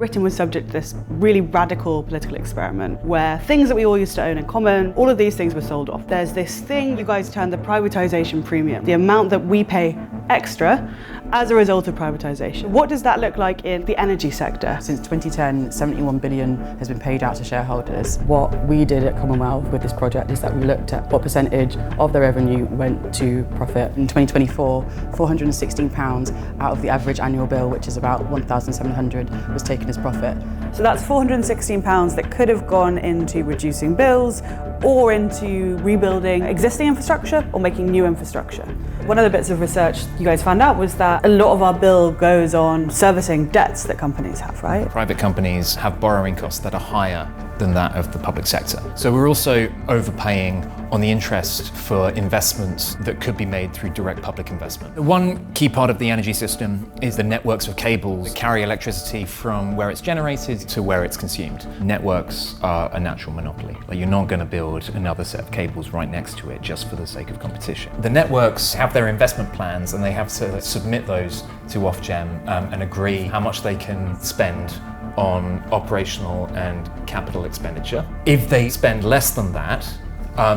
Britain was subject to this really radical political experiment where things that we all used to own in common, all of these things were sold off. There's this thing you guys term the privatisation premium, the amount that we pay extra as a result of privatisation. What does that look like in the energy sector? Since 2010, 71 billion has been paid out to shareholders. What we did at Commonwealth with this project is that we looked at what percentage of the revenue went to profit. In 2024, £416 out of the average annual bill, which is about 1,700, was taken as profit. So that's £416 that could have gone into reducing bills or into rebuilding existing infrastructure or making new infrastructure. One of the bits of research you guys found out was that a lot of our bill goes on servicing debts that companies have, right? Private companies have borrowing costs that are higher than that of the public sector. So we're also overpaying on the interest for investments that could be made through direct public investment. One key part of the energy system is the networks of cables that carry electricity from where it's generated to where it's consumed. Networks are a natural monopoly. Like, you're not going to build another set of cables right next to it just for the sake of competition. The networks have their investment plans and they have to submit those to Ofgem and agree how much they can spend on operational and capital expenditure. If they spend less than that,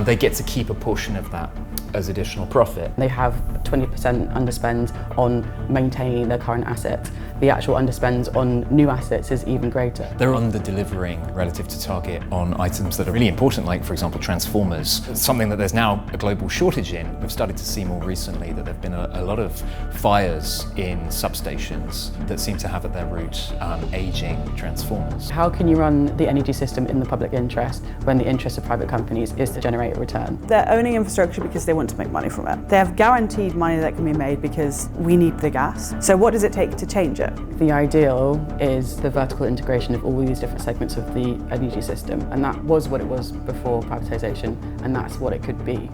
they get to keep a portion of that as additional profit. They have 20% underspend on maintaining their current assets. The actual underspend on new assets is even greater. They're under-delivering relative to target on items that are really important, like, for example, transformers. It's something that there's now a global shortage in. We've started to see more recently that there have been a lot of fires in substations that seem to have at their root aging transformers. How can you run the energy system in the public interest when the interest of private companies is to generate a return? They're owning infrastructure because they want to make money from it. They have guaranteed money that can be made because we need the gas. So what does it take to change it? The ideal is the vertical integration of all these different segments of the energy system, and that was what it was before privatisation, and that's what it could be.